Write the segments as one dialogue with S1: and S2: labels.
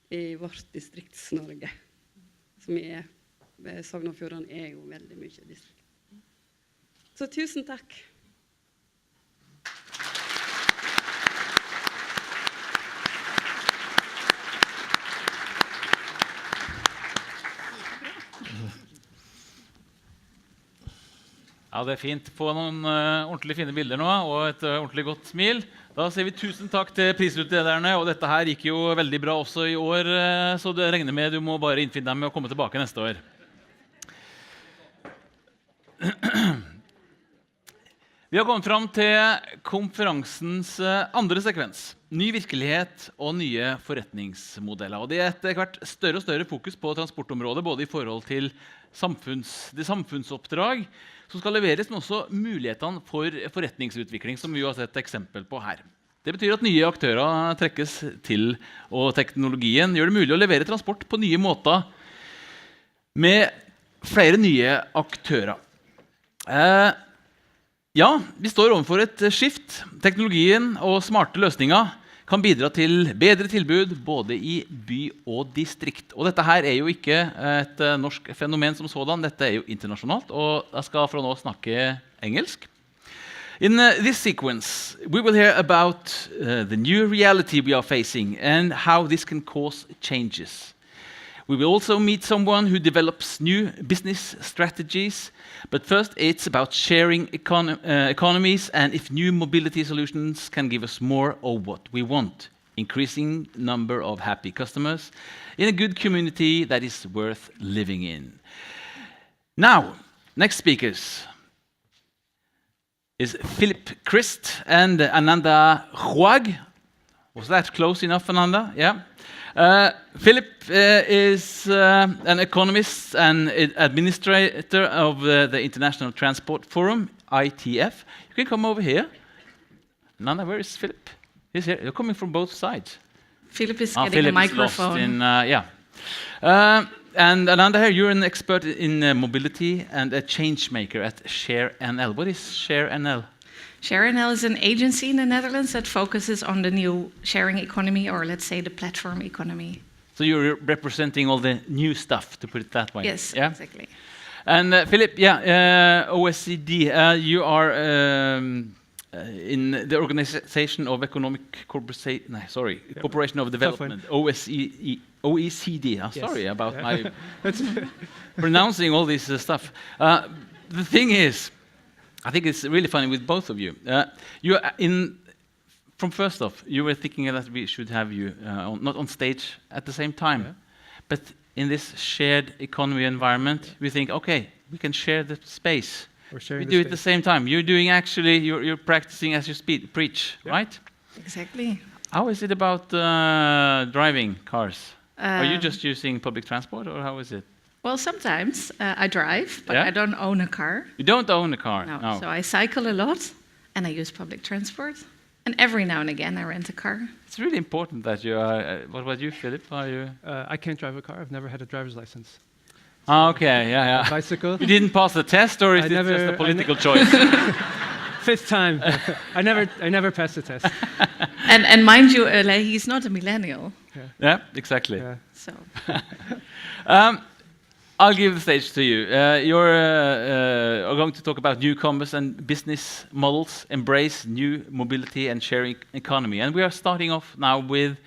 S1: i vårt distrikts-Norge. Som Sogn og Fjordane jo veldig mye distrikt. Så tusen takk.
S2: Ja, det fint. Få noen ordentlig fine bilder nå, og et ordentlig godt smil. Da sier vi tusen takk til prisutdelerne, og dette her gikk jo veldig bra også i år, så det regner med du må bare innfinne deg med å komme tilbake neste år. Vi har kommet fram til konferansens andre sekvens. Ny virkelighet og nye forretningsmodeller. Og det etter hvert større og større fokus på transportområdet, både i forhold til det samfunnsoppdrag som skal leveres, men også mulighetene for forretningsutvikling, som vi har sett eksempel på her. Det betyr at nye aktører trekkes til, og teknologien gjør det mulig å levere transport på nye måter med flere nye aktører. Ja, vi står overfor et skift. Teknologien og smarte løsninger kan bidra til bedre tilbud både i by og distrikt. Og dette her jo ikke et norsk fenomen som sådan, dette jo internasjonalt, og jeg skal fra nå snakke engelsk. In this sequence, we will hear about the new reality we are facing and how this can cause changes. We will also meet someone who develops new business strategies. But first, it's about sharing economies and if new mobility solutions can give us more of what we want. Increasing number of happy customers in a good community that is worth living in. Now, next speakers is Philippe Christ and Ananda Groag. Was that close enough, Ananda? Yeah. Philippe is an economist and administrator of the International Transport Forum, ITF. You can come over here. Nanda, where is Philippe? He's here. You're coming from both sides.
S3: Philippe is getting a microphone.
S2: And Ananda here, you're an expert in mobility and a change maker at ShareNL. What is ShareNL?
S3: ShareNL is an agency in the Netherlands that focuses on the new sharing economy, or let's say the platform economy.
S2: So you're representing all the new stuff, to put it that way.
S3: Yes, yeah? Exactly.
S2: And Philippe, OSCD, you are in the Organization of Economic Cooperation of Development, OECD. Yes. Sorry about my pronouncing all this stuff. The thing is, I think it's really funny with both of you. From first off, you were thinking that we should have you not on stage at the same time, but in this shared economy environment, we think, okay, we can share the space. We do it at the same time. You're doing you're practicing as you preach, right?
S3: Exactly.
S2: How is it about driving cars? Are you just using public transport, or how is it?
S3: Well, sometimes I drive, but I don't own a car.
S2: You don't own a car?
S3: No. So I cycle a lot, and I use public transport. And every now and again, I rent a car.
S2: It's really important that you are... what about you, Philippe? Are you...
S4: I can't drive a car. I've never had a driver's license.
S2: Okay, yeah.
S4: A bicycle.
S2: You didn't pass the test, or is it just a political choice?
S4: Fifth time. I never passed the test.
S3: And mind you, he's not a millennial.
S2: Yeah, exactly.
S4: Yeah.
S3: So...
S2: I'll give the stage to you. You're going to talk about newcomers and business models, embrace new mobility and sharing economy. And we are starting off now with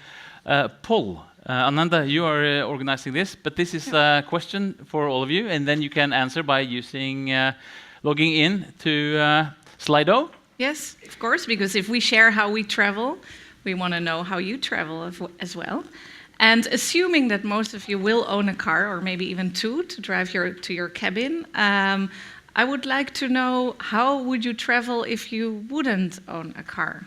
S2: Paul. Ananda, you are organizing this, but this is a question for all of you, and then you can answer by logging in to Slido.
S3: Yes, of course, because if we share how we travel, we want to know how you travel as well. And assuming that most of you will own a car, or maybe even two, to drive to your cabin, I would like to know, how would you travel if you wouldn't own a car?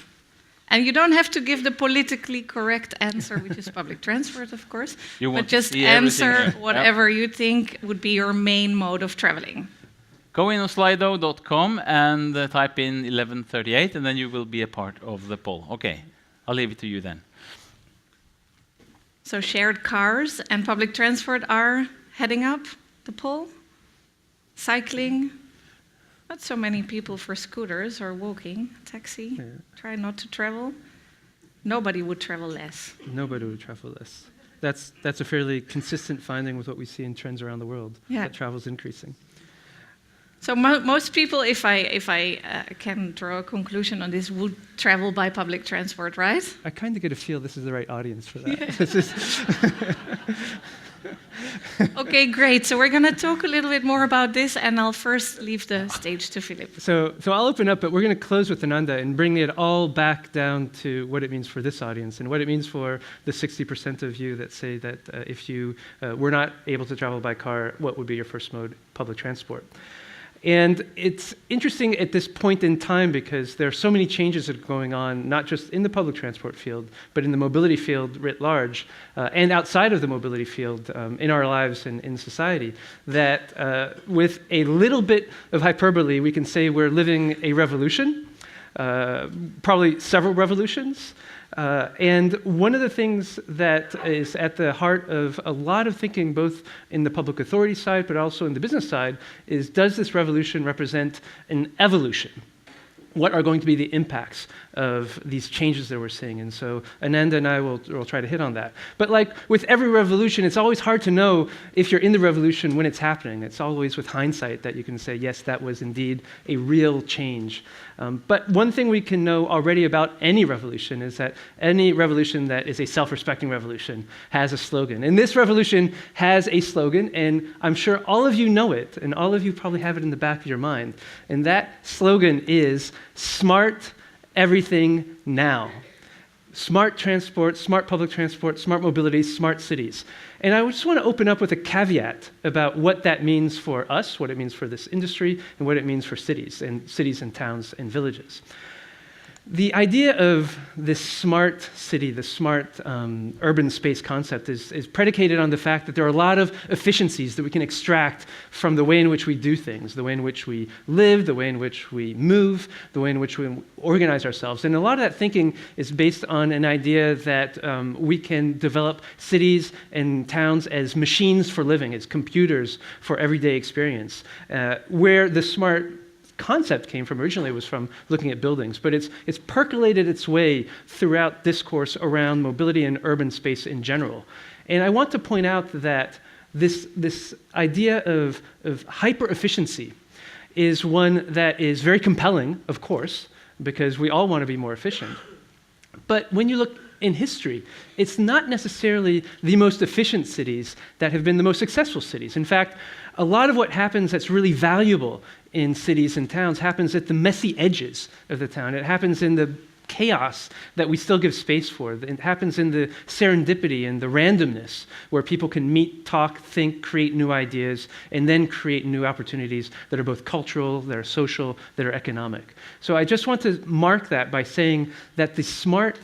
S3: And you don't have to give the politically correct answer, which is public transport, of course, but just answer whatever you think would be your main mode of traveling.
S2: Go in on slido.com and type in 1138, and then you will be a part of the poll. Okay, I'll leave it to you then.
S3: So shared cars and public transport are heading up the poll. Cycling, not so many people for scooters or walking. Taxi, try not to travel. Nobody would travel less.
S4: Nobody would travel less. that's a fairly consistent finding with what we see in trends around the world, that travel is increasing.
S3: So most people, if I can draw a conclusion on this, would travel by public transport, right?
S4: I kind of get a feel this is the right audience for that.
S3: Okay, great. So we're going to talk a little bit more about this, and I'll first leave the stage to Philippe.
S4: So I'll open up, but we're going to close with Ananda and bring it all back down to what it means for this audience and what it means for the 60% of you that say that if you were not able to travel by car, what would be your first mode? Public transport. And it's interesting at this point in time because there are so many changes that are going on, not just in the public transport field, but in the mobility field writ large, and outside of the mobility field in our lives and in society, that with a little bit of hyperbole, we can say we're living a revolution, probably several revolutions. And one of the things that is at the heart of a lot of thinking, both in the public authority side, but also in the business side, is does this revolution represent an evolution? What are going to be the impacts of these changes that we're seeing? And so Ananda and I will try to hit on that. But like with every revolution, it's always hard to know if you're in the revolution when it's happening. It's always with hindsight that you can say, yes, that was indeed a real change. But one thing we can know already about any revolution is that any revolution that is a self-respecting revolution has a slogan. And this revolution has a slogan, and I'm sure all of you know it, and all of you probably have it in the back of your mind. And that slogan is smart everything now. Smart transport, smart public transport, smart mobility, smart cities. And I just want to open up with a caveat about what that means for us, what it means for this industry, and what it means for cities and towns and villages. The idea of this smart city, the smart urban space concept is predicated on the fact that there are a lot of efficiencies that we can extract from the way in which we do things, the way in which we live, the way in which we move, the way in which we organize ourselves. And a lot of that thinking is based on an idea that we can develop cities and towns as machines for living, as computers for everyday experience, where the smart concept came from originally was from looking at buildings, but it's percolated its way throughout discourse around mobility and urban space in general. And I want to point out that this idea of hyper-efficiency is one that is very compelling, of course, because we all want to be more efficient. But when you look in history, it's not necessarily the most efficient cities that have been the most successful cities. In fact, a lot of what happens that's really valuable in cities and towns happens at the messy edges of the town. It happens in the chaos that we still give space for. It happens in the serendipity and the randomness where people can meet, talk, think, create new ideas, and then create new opportunities that are both cultural, that are social, that are economic. So I just want to mark that by saying that the smart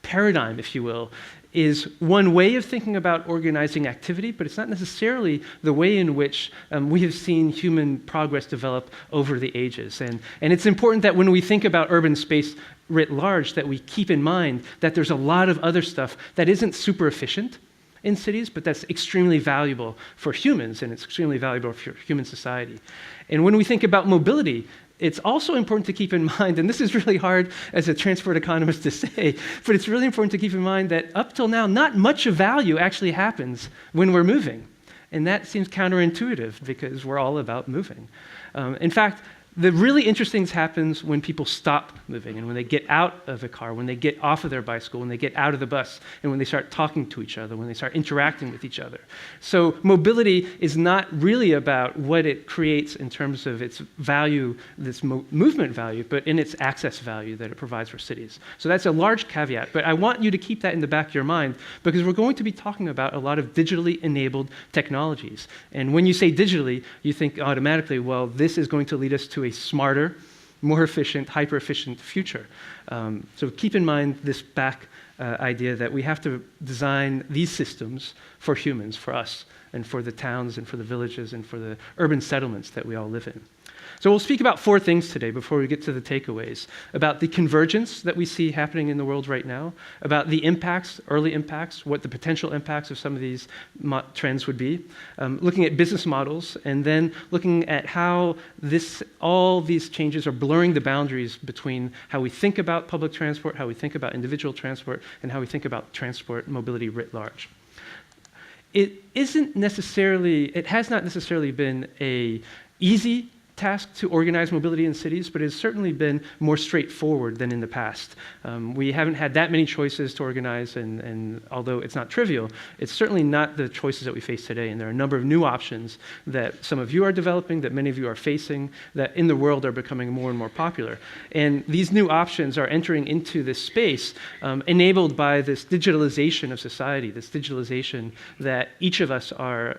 S4: paradigm, if you will, is one way of thinking about organizing activity, but it's not necessarily the way in which we have seen human progress develop over the ages. And it's important that when we think about urban space writ large, that we keep in mind that there's a lot of other stuff that isn't super efficient in cities, but that's extremely valuable for humans, and it's extremely valuable for human society. And when we think about mobility, it's also important to keep in mind, and this is really hard as a transport economist to say, but it's really important to keep in mind that up till now, not much of value actually happens when we're moving. And that seems counterintuitive because we're all about moving. In fact, the really interesting thing happens when people stop moving and when they get out of a car, when they get off of their bicycle, when they get out of the bus, and when they start talking to each other, when they start interacting with each other. So mobility is not really about what it creates in terms of its value, this movement value, but in its access value that it provides for cities. So that's a large caveat, but I want you to keep that in the back of your mind because we're going to be talking about a lot of digitally enabled technologies. And when you say digitally, you think automatically, well, this is going to lead us to a smarter, more efficient, hyper-efficient future. So keep in mind this back idea that we have to design these systems for humans, for us, and for the towns and for the villages and for the urban settlements that we all live in. So we'll speak about 4 things today before we get to the takeaways. About the convergence that we see happening in the world right now, about the impacts, early impacts, what the potential impacts of some of these trends would be, looking at business models, and then looking at how all these changes are blurring the boundaries between how we think about public transport, how we think about individual transport, and how we think about transport mobility writ large. It has not necessarily been an easy task to organize mobility in cities, but it's certainly been more straightforward than in the past. We haven't had that many choices to organize, and although it's not trivial, it's certainly not the choices that we face today. And there are a number of new options that some of you are developing, that many of you are facing, that in the world are becoming more and more popular. And these new options are entering into this space enabled by this digitalization of society, this digitalization that each of us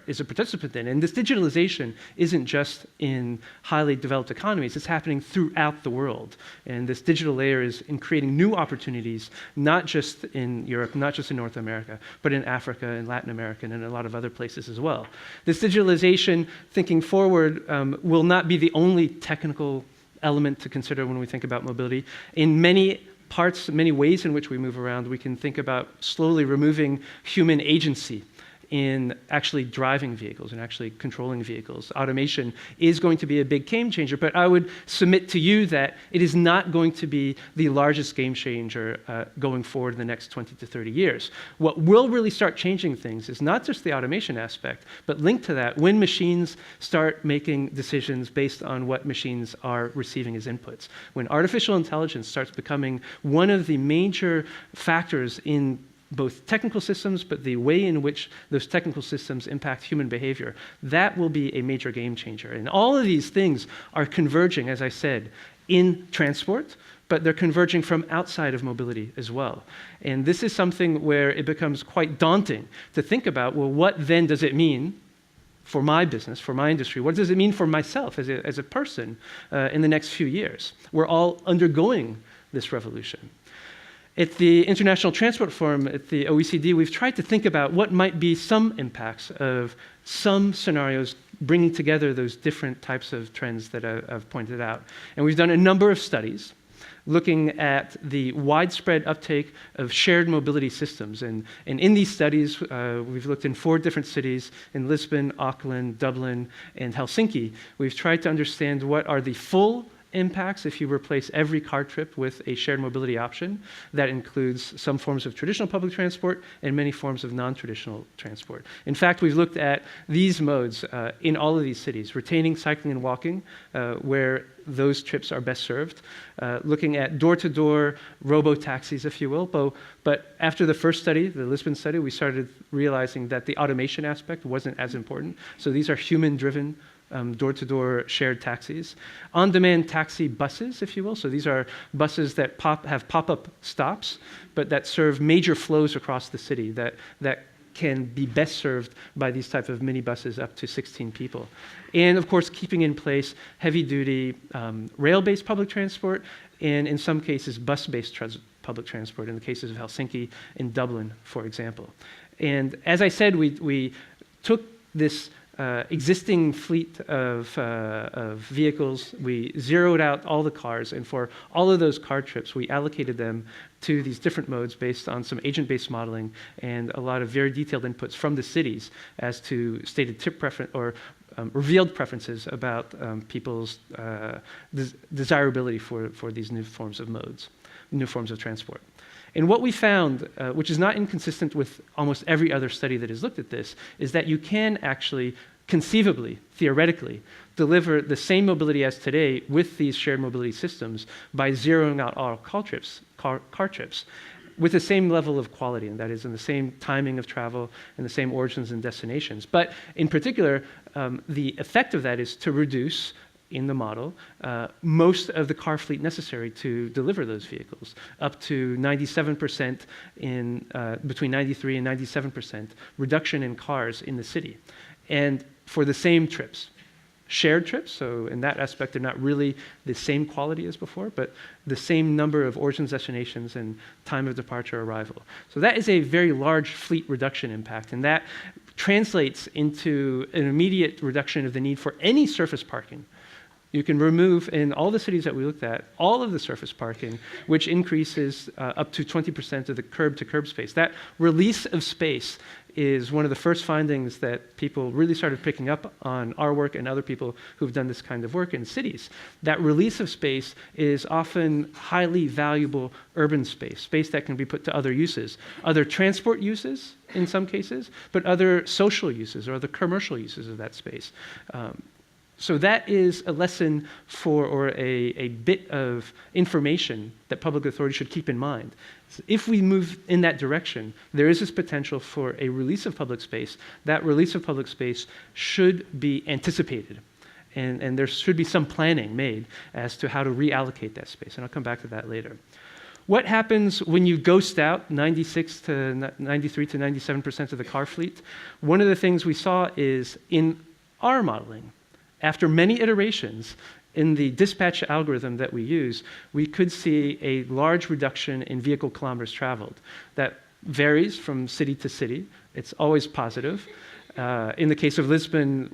S4: is a participant in. And this digitalization isn't just in highly developed economies, it's happening throughout the world. And this digital layer is in creating new opportunities, not just in Europe, not just in North America, but in Africa and Latin America and in a lot of other places as well. This digitalization, thinking forward, will not be the only technical element to consider when we think about mobility. In many ways in which we move around, we can think about slowly removing human agency in actually driving vehicles and actually controlling vehicles. Automation is going to be a big game changer, but I would submit to you that it is not going to be the largest game changer going forward in the next 20 to 30 years. What will really start changing things is not just the automation aspect, but linked to that, when machines start making decisions based on what machines are receiving as inputs. When artificial intelligence starts becoming one of the major factors in both technical systems, but the way in which those technical systems impact human behavior, that will be a major game changer. And all of these things are converging, as I said, in transport, but they're converging from outside of mobility as well. And this is something where it becomes quite daunting to think about, well, what then does it mean for my business, for my industry? What does it mean for myself as a person in the next few years? We're all undergoing this revolution. At the International Transport Forum at the OECD, we've tried to think about what might be some impacts of some scenarios bringing together those different types of trends that I've pointed out. And we've done a number of studies looking at the widespread uptake of shared mobility systems. And in these studies, we've looked in 4 different cities, in Lisbon, Auckland, Dublin, and Helsinki. We've tried to understand what are the full impacts if you replace every car trip with a shared mobility option. That includes some forms of traditional public transport and many forms of non-traditional transport. In fact, we've looked at these modes in all of these cities, retaining cycling and walking, where those trips are best served, looking at door-to-door robo-taxis, if you will. But after the first study, the Lisbon study, we started realizing that the automation aspect wasn't as important. So these are human-driven door-to-door shared taxis. On-demand taxi buses, if you will. So these are buses that have pop-up stops, but that serve major flows across the city that can be best served by these type of minibuses up to 16 people. And of course, keeping in place heavy-duty rail-based public transport, and in some cases, bus-based public transport, in the cases of Helsinki and Dublin, for example. And as I said, we took this existing fleet of vehicles, we zeroed out all the cars, and for all of those car trips, we allocated them to these different modes based on some agent-based modeling and a lot of very detailed inputs from the cities as to stated tip preference or revealed preferences about people's desirability for these new forms of modes, new forms of transport. And what we found, which is not inconsistent with almost every other study that has looked at this, is that you can actually conceivably, theoretically, deliver the same mobility as today with these shared mobility systems by zeroing out all car trips with the same level of quality, and that is in the same timing of travel and the same origins and destinations. But in particular, the effect of that is to reduce in the model, most of the car fleet necessary to deliver those vehicles, up to 97% between 93 and 97% reduction in cars in the city. And for the same trips, shared trips, so in that aspect, they're not really the same quality as before, but the same number of origins, destinations, and time of departure, arrival. So that is a very large fleet reduction impact, and that translates into an immediate reduction of the need for any surface parking You can remove, in all the cities that we looked at, all of the surface parking, which increases up to 20% of the curb-to-curb space. That release of space is one of the first findings that people really started picking up on our work and other people who've done this kind of work in cities. That release of space is often highly valuable urban space, space that can be put to other uses, other transport uses in some cases, but other social uses or other commercial uses of that space. So that is a lesson for, or a bit of information that public authorities should keep in mind. So if we move in that direction, there is this potential for a release of public space. That release of public space should be anticipated. And there should be some planning made as to how to reallocate that space. And I'll come back to that later. What happens when you ghost out 93 to 97% of the car fleet? One of the things we saw is in our modeling, after many iterations in the dispatch algorithm that we use, we could see a large reduction in vehicle kilometers traveled. That varies from city to city. It's always positive. In the case of Lisbon,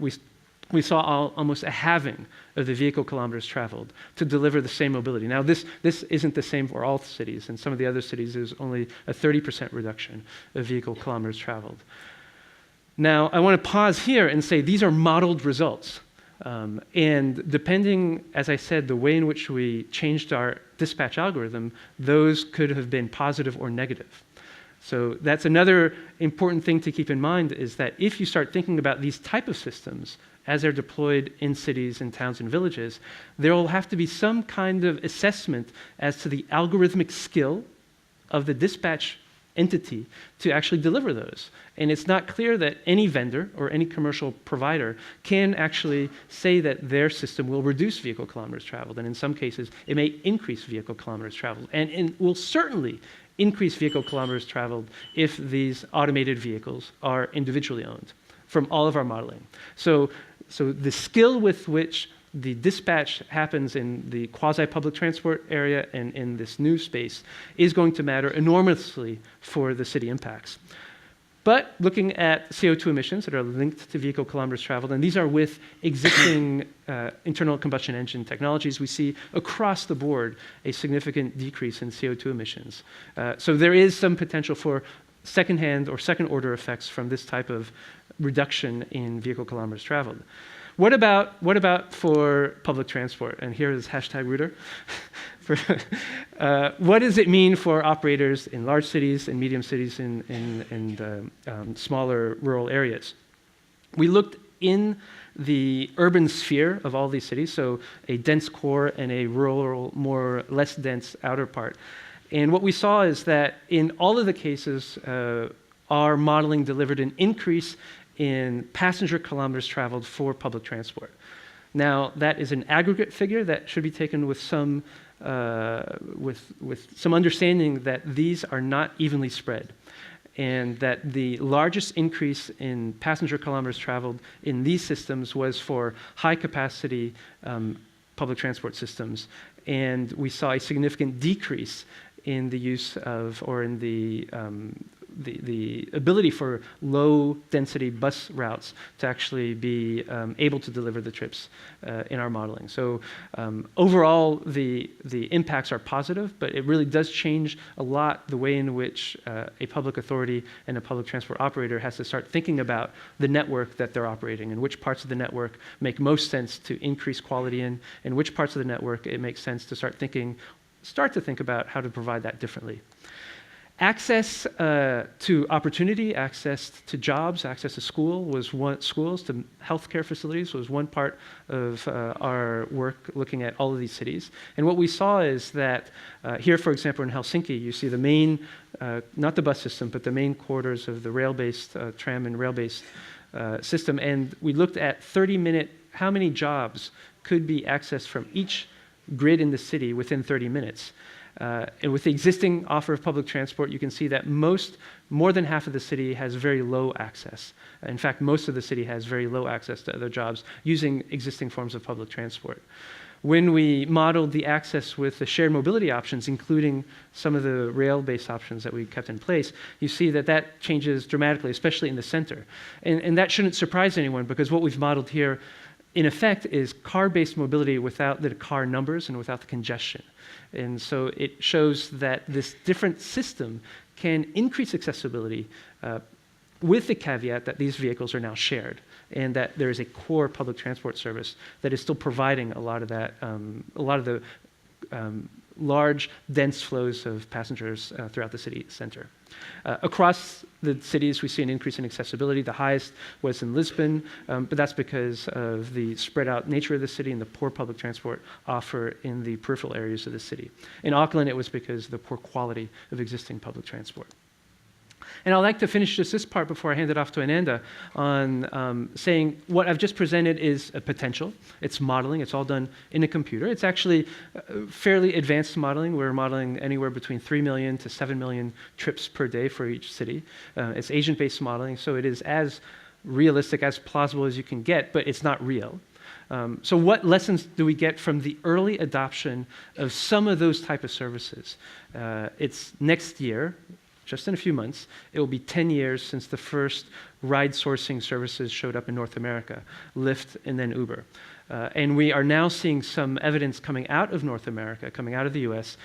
S4: we saw almost a halving of the vehicle kilometers traveled to deliver the same mobility. Now, this isn't the same for all cities. In some of the other cities, there's only a 30% reduction of vehicle kilometers traveled. Now, I want to pause here and say these are modeled results. And depending, as I said, the way in which we changed our dispatch algorithm, those could have been positive or negative. So that's another important thing to keep in mind, is that if you start thinking about these type of systems as they're deployed in cities and towns and villages, there will have to be some kind of assessment as to the algorithmic skill of the dispatch entity to actually deliver those. And it's not clear that any vendor or any commercial provider can actually say that their system will reduce vehicle kilometers traveled. And in some cases, it may increase vehicle kilometers traveled. And will certainly increase vehicle kilometers traveled if these automated vehicles are individually owned from all of our modeling. So the skill with which the dispatch happens in the quasi-public transport area and in this new space is going to matter enormously for the city impacts. But looking at CO2 emissions that are linked to vehicle kilometers traveled, and these are with existing internal combustion engine technologies, we see across the board a significant decrease in CO2 emissions. So there is some potential for second-hand or second-order effects from this type of reduction in vehicle kilometers traveled. What about for public transport? And here is #Rooter. What does it mean for operators in large cities and medium cities and smaller rural areas? We looked in the urban sphere of all these cities, so a dense core and a rural, more less dense outer part. And what we saw is that in all of the cases, our modeling delivered an increase in passenger kilometers traveled for public transport. Now, that is an aggregate figure that should be taken with some understanding that these are not evenly spread, and that the largest increase in passenger kilometers traveled in these systems was for high-capacity public transport systems, and we saw a significant decrease in the use of, or in the ability for low-density bus routes to actually be able to deliver the trips in our modeling. So overall, the impacts are positive, but it really does change a lot the way in which a public authority and a public transport operator has to start thinking about the network that they're operating and which parts of the network make most sense to increase quality in, and which parts of the network it makes sense to start to think about how to provide that differently. Access to opportunity, access to jobs, access to schools, to healthcare facilities was one part of our work looking at all of these cities. And what we saw is that here, for example, in Helsinki, you see the main, not the bus system, but the main quarters of the rail-based tram and rail-based system. And we looked at 30-minute, how many jobs could be accessed from each grid in the city within 30 minutes. And with the existing offer of public transport, you can see that more than half of the city has very low access. In fact, most of the city has very low access to other jobs using existing forms of public transport. When we modeled the access with the shared mobility options, including some of the rail-based options that we kept in place, you see that that changes dramatically, especially in the center. And that shouldn't surprise anyone, because what we've modeled here in effect, is car-based mobility without the car numbers and without the congestion. And so it shows that this different system can increase accessibility with the caveat that these vehicles are now shared and that there is a core public transport service that is still providing a lot of that, a lot of the large, dense flows of passengers throughout the city center. Across the cities, we see an increase in accessibility. The highest was in Lisbon, but that's because of the spread out nature of the city and the poor public transport offer in the peripheral areas of the city. In Auckland, it was because of the poor quality of existing public transport. And I'd like to finish just this part before I hand it off to Ananda on saying what I've just presented is a potential. It's modeling. It's all done in a computer. It's actually fairly advanced modeling. We're modeling anywhere between 3 million to 7 million trips per day for each city. It's agent-based modeling, so it is as realistic, as plausible as you can get, but it's not real. So what lessons do we get from the early adoption of some of those type of services? It's next year, just in a few months, it will be 10 years since the first ride sourcing services showed up in North America, Lyft and then Uber. And we are now seeing some evidence coming out of North America, coming out of the US,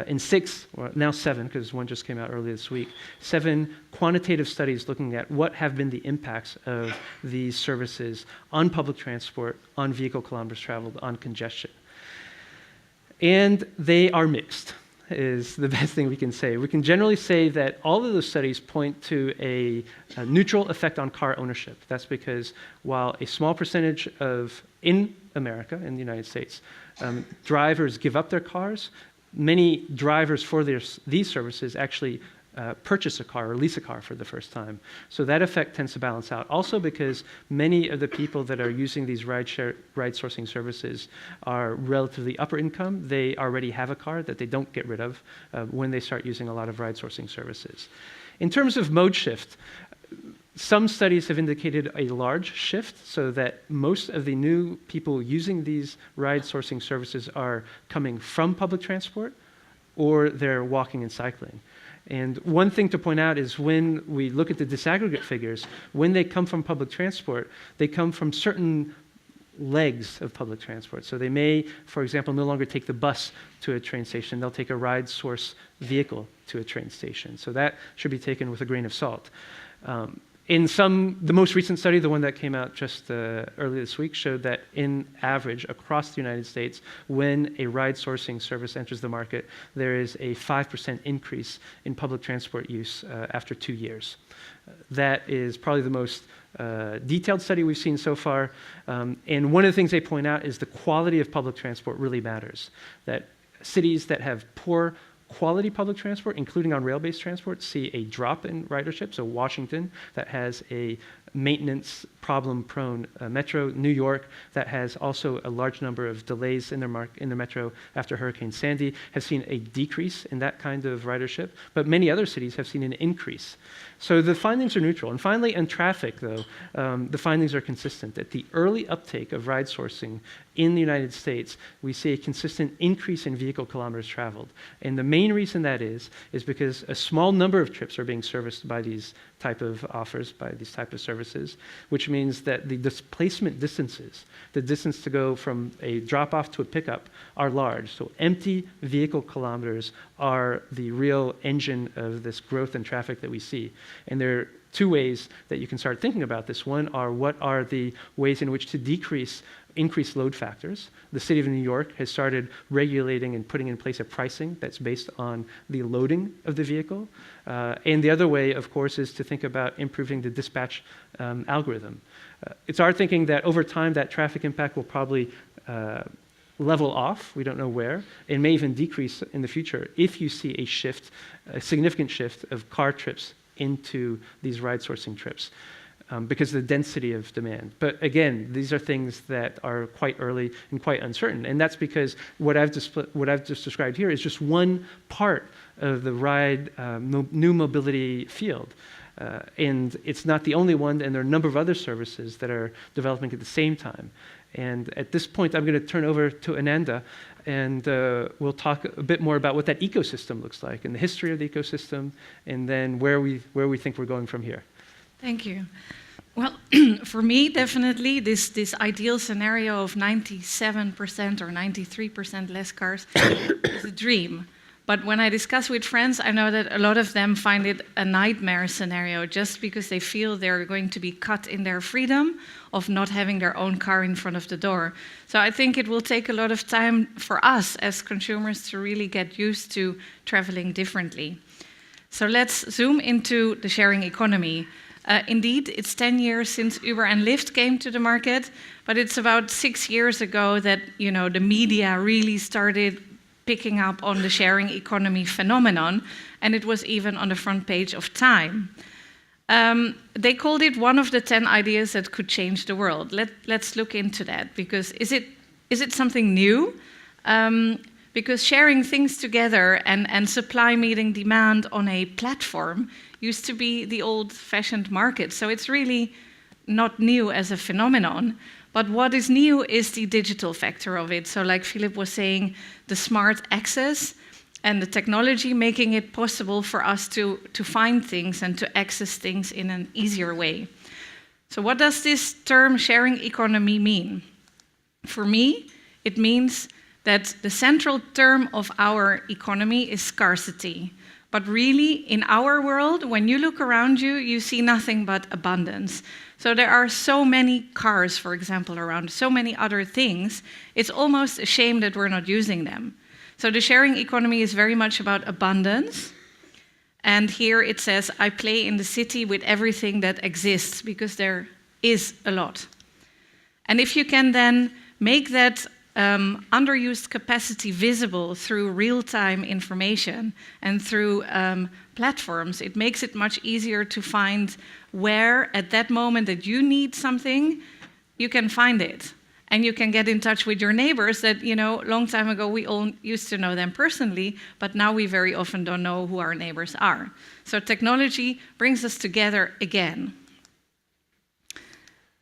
S4: in 6, or now 7, because one just came out earlier this week, 7 quantitative studies looking at what have been the impacts of these services on public transport, on vehicle kilometers traveled, on congestion. And they are mixed, is the best thing we can say. We can generally say that all of those studies point to a neutral effect on car ownership. That's because while a small percentage in America, in the United States, drivers give up their cars, many drivers for these services actually purchase a car or lease a car for the first time. So that effect tends to balance out. Also because many of the people that are using these ride sourcing services are relatively upper income. They already have a car that they don't get rid of when they start using a lot of ride sourcing services. In terms of mode shift, some studies have indicated a large shift so that most of the new people using these ride sourcing services are coming from public transport or they're walking and cycling. And one thing to point out is when we look at the disaggregate figures, when they come from public transport, they come from certain legs of public transport. So they may, for example, no longer take the bus to a train station. They'll take a ride source vehicle to a train station. So that should be taken with a grain of salt. The most recent study, the one that came out just earlier this week, showed that in average across the United States, when a ride sourcing service enters the market, there is a 5% increase in public transport use after 2 years. That is probably the most detailed study we've seen so far. And one of the things they point out is the quality of public transport really matters. That cities that have poor quality public transport, including on rail-based transport, see a drop in ridership. So Washington, that has a maintenance problem-prone metro. New York, that has also a large number of delays in their metro after Hurricane Sandy, has seen a decrease in that kind of ridership. But many other cities have seen an increase. So the findings are neutral. And finally, in traffic, though, the findings are consistent. At the early uptake of ride sourcing in the United States, we see a consistent increase in vehicle kilometers traveled. And the main reason that is because a small number of trips are being serviced by these type of offers, by these type of services, which means that the displacement distances, the distance to go from a drop-off to a pickup, are large. So empty vehicle kilometers are the real engine of this growth in traffic that we see. And there are 2 ways that you can start thinking about this. One are what are the ways in which to increase load factors. The city of New York has started regulating and putting in place a pricing that's based on the loading of the vehicle. And the other way, of course, is to think about improving the dispatch algorithm. It's our thinking that over time that traffic impact will probably level off, we don't know where, and may even decrease in the future if you see a significant shift of car trips into these ride sourcing trips. Because of the density of demand. But again, these are things that are quite early and quite uncertain. And that's because what I've just described here is just one part of the new mobility field. And it's not the only one, and there are a number of other services that are developing at the same time. And at this point, I'm going to turn over to Ananda, and we'll talk a bit more about what that ecosystem looks like, and the history of the ecosystem, and then where we think we're going from here.
S3: Thank you. Well, for me, definitely, this ideal scenario of 97% or 93% less cars is a dream. But when I discuss with friends, I know that a lot of them find it a nightmare scenario just because they feel they're going to be cut in their freedom of not having their own car in front of the door. So I think it will take a lot of time for us as consumers to really get used to traveling differently. So let's zoom into the sharing economy. Indeed, it's 10 years since Uber and Lyft came to the market, but it's about 6 years ago that the media really started picking up on the sharing economy phenomenon, and it was even on the front page of Time. They called it one of the 10 ideas that could change the world. Let's look into that, because is it something new? Because sharing things together and supply meeting demand on a platform used to be the old-fashioned market, so it's really not new as a phenomenon. But what is new is the digital factor of it. So like Philippe was saying, the smart access and the technology making it possible for us to find things and to access things in an easier way. So what does this term sharing economy mean? For me, it means that the central term of our economy is scarcity. But really, in our world, when you look around you, you see nothing but abundance. So there are so many cars, for example, around, so many other things, it's almost a shame that we're not using them. So the sharing economy is very much about abundance. And here it says, I play in the city with everything that exists, because there is a lot. And if you can then make that underused capacity visible through real-time information and through platforms, it makes it much easier to find where, at that moment that you need something, you can find it. And you can get in touch with your neighbors that, long time ago we all used to know them personally, but now we very often don't know who our neighbors are. So technology brings us together again.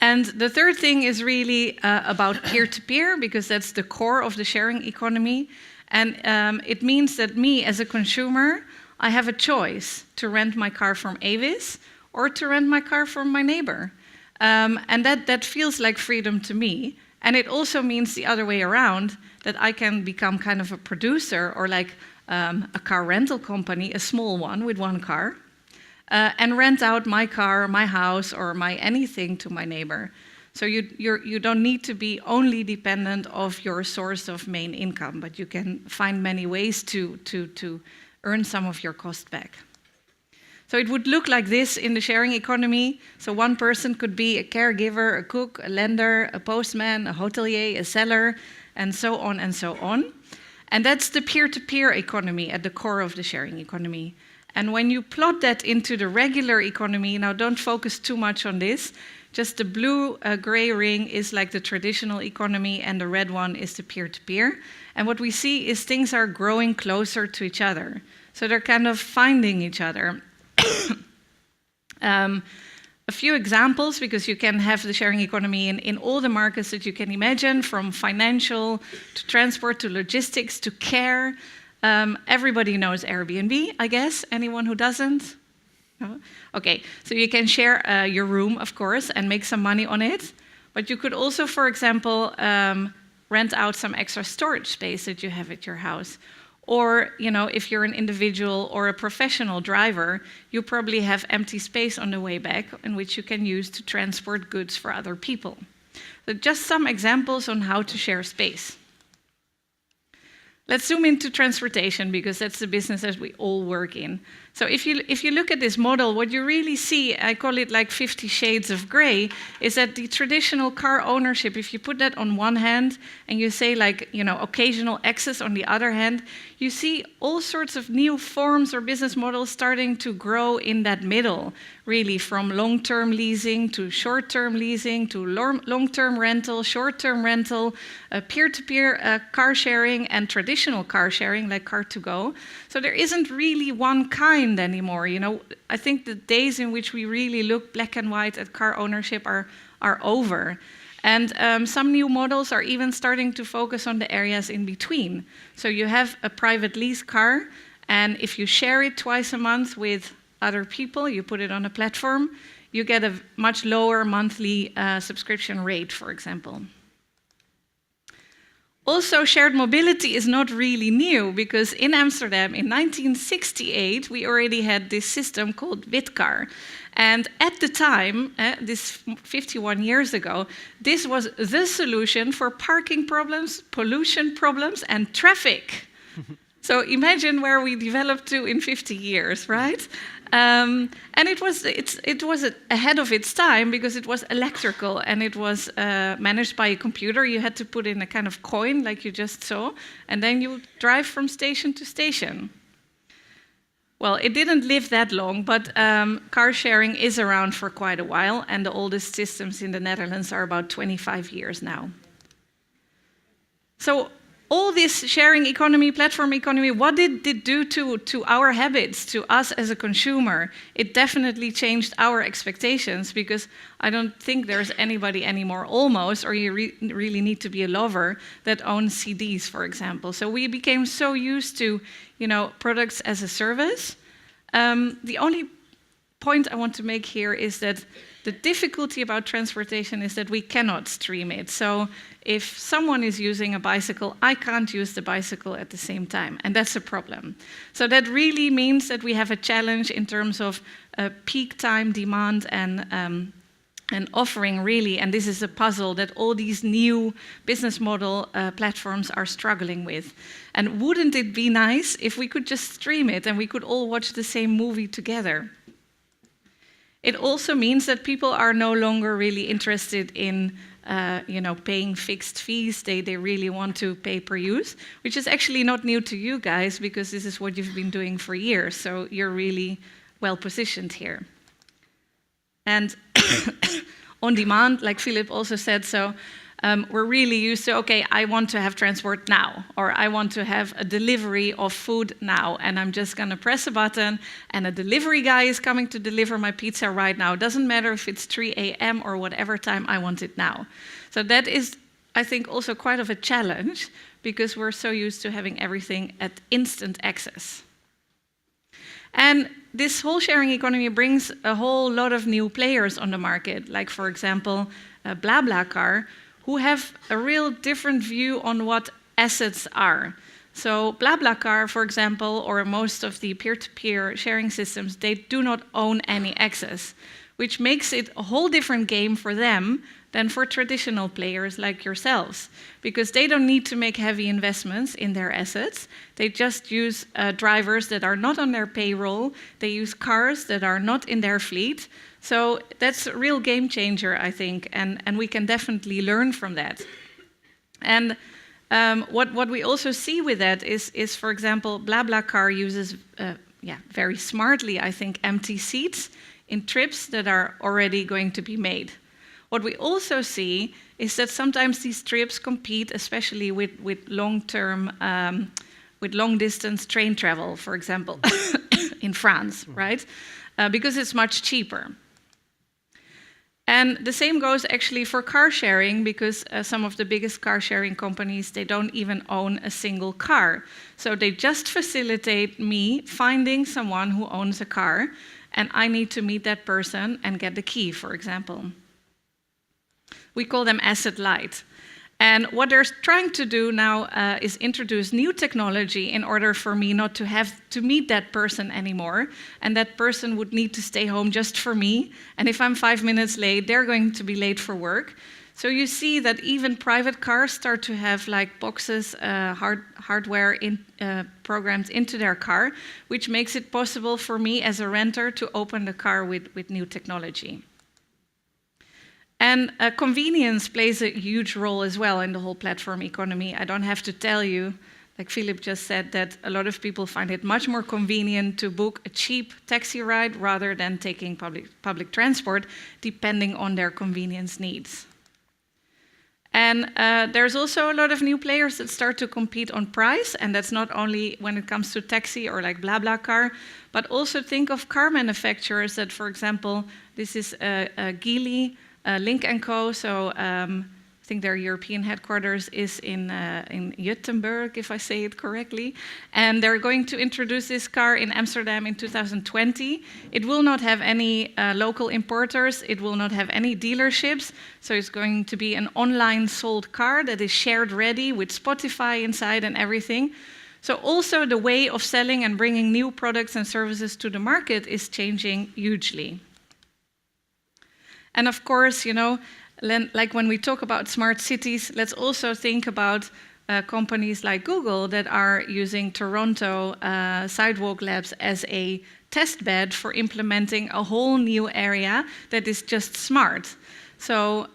S3: And the third thing is really about peer-to-peer, because that's the core of the sharing economy. And it means that me, as a consumer, I have a choice to rent my car from Avis or to rent my car from my neighbor. And that feels like freedom to me. And it also means the other way around, that I can become kind of a producer or like a car rental company, a small one with one car, and rent out my car, my house, or my anything to my neighbor. So you don't need to be only dependent of your source of main income, but you can find many ways to earn some of your cost back. So it would look like this in the sharing economy. So one person could be a caregiver, a cook, a lender, a postman, a hotelier, a seller, and so on and so on. And that's the peer-to-peer economy at the core of the sharing economy. And when you plot that into the regular economy, now don't focus too much on this, just the blue gray ring is like the traditional economy and the red one is the peer-to-peer. And what we see is things are growing closer to each other. So they're kind of finding each other. A few examples, because you can have the sharing economy in all the markets that you can imagine, from financial to transport to logistics to care. Everybody knows Airbnb, I guess. Anyone who doesn't? No? Okay, so you can share your room, of course, and make some money on it. But you could also, for example, rent out some extra storage space that you have at your house. Or, if you're an individual or a professional driver, you probably have empty space on the way back in which you can use to transport goods for other people. So just some examples on how to share space. Let's zoom into transportation, because that's the business that we all work in. So if you look at this model, what you really see, I call it like 50 shades of gray, is that the traditional car ownership, if you put that on one hand and you say occasional access on the other hand, you see all sorts of new forms or business models starting to grow in that middle, really, from long-term leasing to short-term leasing to long-term rental, short-term rental, peer-to-peer car sharing, and traditional car sharing like Car2Go. So there isn't really one kind anymore. I think the days in which we really look black and white at car ownership are over. And some new models are even starting to focus on the areas in between. So you have a private lease car, and if you share it twice a month with other people, you put it on a platform, you get a much lower monthly subscription rate, for example. Also, shared mobility is not really new, because in Amsterdam in 1968, we already had this system called Witcar. And at the time, this 51 years ago, this was the solution for parking problems, pollution problems, and traffic. So imagine where we developed to in 50 years, right? And it was ahead of its time because it was electrical and it was managed by a computer. You had to put in a kind of coin like you just saw, and then you drive from station to station. Well, it didn't live that long, but car sharing is around for quite a while, and the oldest systems in the Netherlands are about 25 years now. So all this sharing economy, platform economy, what did it do to our habits, to us as a consumer? It definitely changed our expectations, because I don't think there's anybody anymore, almost, or you really need to be a lover, that owns CDs, for example. So we became so used to, products as a service. The only point I want to make here is that the difficulty about transportation is that we cannot stream it. So if someone is using a bicycle, I can't use the bicycle at the same time, and that's a problem. So that really means that we have a challenge in terms of peak time demand and offering, really, and this is a puzzle that all these new business model platforms are struggling with. And wouldn't it be nice if we could just stream it and we could all watch the same movie together? It also means that people are no longer really interested in paying fixed fees. They really want to pay per use, which is actually not new to you guys, because this is what you've been doing for years. So you're really well positioned here. And on demand, like Philippe also said, so we're really used to, okay, I want to have transport now, or I want to have a delivery of food now, and I'm just going to press a button, and a delivery guy is coming to deliver my pizza right now. It doesn't matter if it's 3 a.m. or whatever time, I want it now. So that is, I think, also quite of a challenge, because we're so used to having everything at instant access. And this whole sharing economy brings a whole lot of new players on the market, like, for example, BlaBlaCar, who have a real different view on what assets are. So BlaBlaCar, for example, or most of the peer-to-peer sharing systems, they do not own any access, which makes it a whole different game for them than for traditional players like yourselves, because they don't need to make heavy investments in their assets. They just use drivers that are not on their payroll. They use cars that are not in their fleet. So that's a real game changer, I think, and we can definitely learn from that. And what we also see with that is, for example, BlaBlaCar uses, very smartly, I think, empty seats in trips that are already going to be made. What we also see is that sometimes these trips compete, especially with long-term, with long-distance train travel, for example, in France, right? Because it's much cheaper. And the same goes actually for car sharing, because some of the biggest car sharing companies, they don't even own a single car. So they just facilitate me finding someone who owns a car, and I need to meet that person and get the key, for example. We call them asset light. And what they're trying to do now is introduce new technology in order for me not to have to meet that person anymore. And that person would need to stay home just for me. And if I'm 5 minutes late, they're going to be late for work. So you see that even private cars start to have like boxes, hardware programmed into their car, which makes it possible for me as a renter to open the car with new technology. And convenience plays a huge role as well in the whole platform economy. I don't have to tell you, like Philippe just said, that a lot of people find it much more convenient to book a cheap taxi ride rather than taking public transport, depending on their convenience needs. And there's also a lot of new players that start to compete on price, and that's not only when it comes to taxi or like BlaBlaCar, but also think of car manufacturers that, for example, this is Geely, Link & Co. So I think their European headquarters is in Juttenburg, if I say it correctly. And they're going to introduce this car in Amsterdam in 2020. It will not have any local importers. It will not have any dealerships. So it's going to be an online sold car that is shared ready with Spotify inside and everything. So also the way of selling and bringing new products and services to the market is changing hugely. And of course, like when we talk about smart cities, let's also think about companies like Google that are using Toronto Sidewalk Labs as a test bed for implementing a whole new area that is just smart. So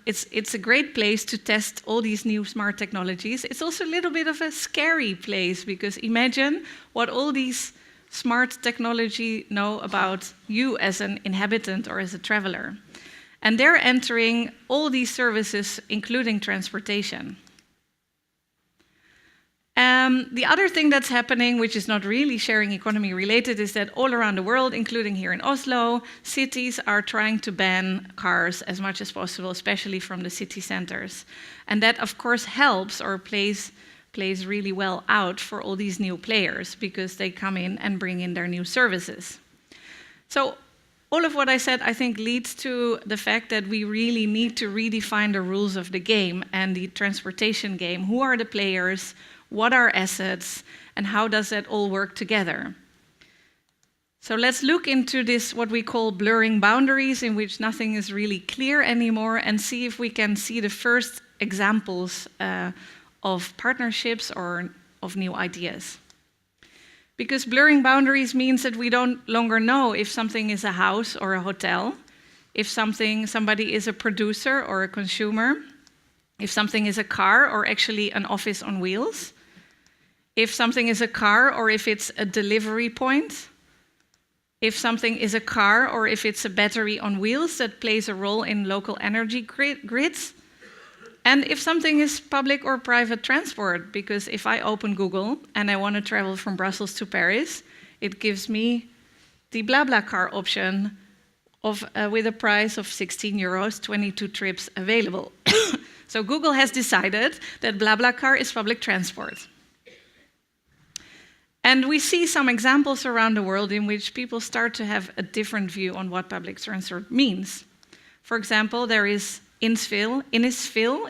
S3: it's a great place to test all these new smart technologies. It's also a little bit of a scary place, because imagine what all these smart technology know about you as an inhabitant or as a traveler. And they're entering all these services, including transportation. The other thing that's happening, which is not really sharing economy related, is that all around the world, including here in Oslo, cities are trying to ban cars as much as possible, especially from the city centers. And that, of course, helps or plays really well out for all these new players, because they come in and bring in their new services. So all of what I said, I think, leads to the fact that we really need to redefine the rules of the game and the transportation game. Who are the players? What are assets? And how does that all work together? So let's look into this, what we call blurring boundaries, in which nothing is really clear anymore, and see if we can see the first examples of partnerships or of new ideas. Because blurring boundaries means that we don't longer know if something is a house or a hotel, if somebody is a producer or a consumer, if something is a car or actually an office on wheels, if something is a car or if it's a delivery point, if something is a car or if it's a battery on wheels that plays a role in local energy grids, and if something is public or private transport, because if I open Google and I want to travel from Brussels to Paris, it gives me the BlaBlaCar option with a price of 16 euros, 22 trips available. So Google has decided that BlaBlaCar is public transport. And we see some examples around the world in which people start to have a different view on what public transport means. For example, there is Innisfil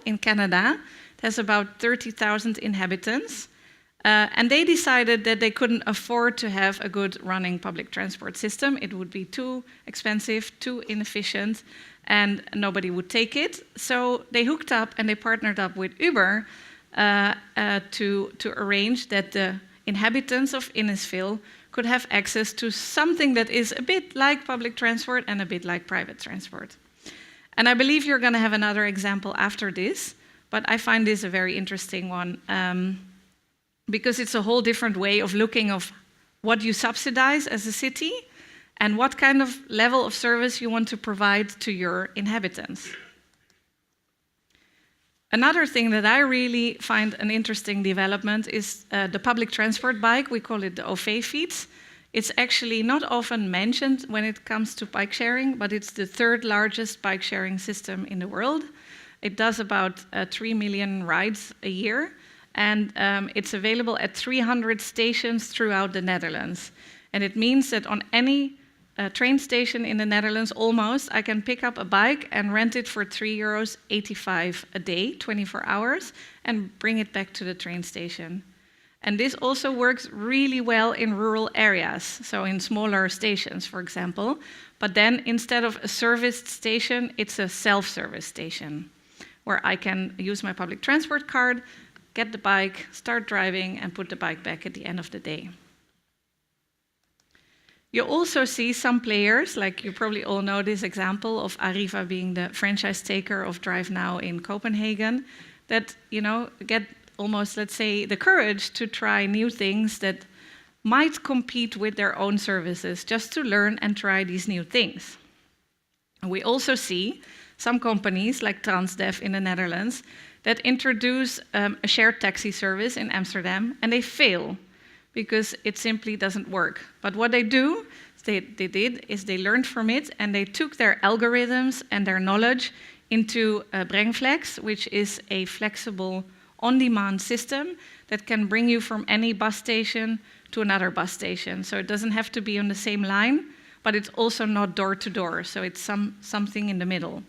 S3: in Canada. It has about 30,000 inhabitants. And they decided that they couldn't afford to have a good running public transport system. It would be too expensive, too inefficient, and nobody would take it. So they hooked up and they partnered up with Uber to arrange that the inhabitants of Innisfil could have access to something that is a bit like public transport and a bit like private transport. And I believe you're going to have another example after this, but I find this a very interesting one because it's a whole different way of looking of what you subsidize as a city and what kind of level of service you want to provide to your inhabitants. Another thing that I really find an interesting development is the public transport bike. We call it the OV-fiets. It's actually not often mentioned when it comes to bike sharing, but it's the third largest bike sharing system in the world. It does about 3 million rides a year, and it's available at 300 stations throughout the Netherlands. And it means that on any train station in the Netherlands, almost, I can pick up a bike and rent it for €3.85 a day, 24 hours, and bring it back to the train station. And this also works really well in rural areas, so in smaller stations, for example. But then instead of a serviced station, it's a self-service station, where I can use my public transport card, get the bike, start driving, and put the bike back at the end of the day. You also see some players, like you probably all know this example of Arriva being the franchise taker of Drive Now in Copenhagen, that get almost, let's say, the courage to try new things that might compete with their own services, just to learn and try these new things. And we also see some companies like Transdev in the Netherlands that introduce a shared taxi service in Amsterdam, and they fail because it simply doesn't work. But what they did is they learned from it, and they took their algorithms and their knowledge into Brengflex, which is a flexible on-demand system that can bring you from any bus station to another bus station. So it doesn't have to be on the same line, but it's also not door-to-door, so it's something in the middle.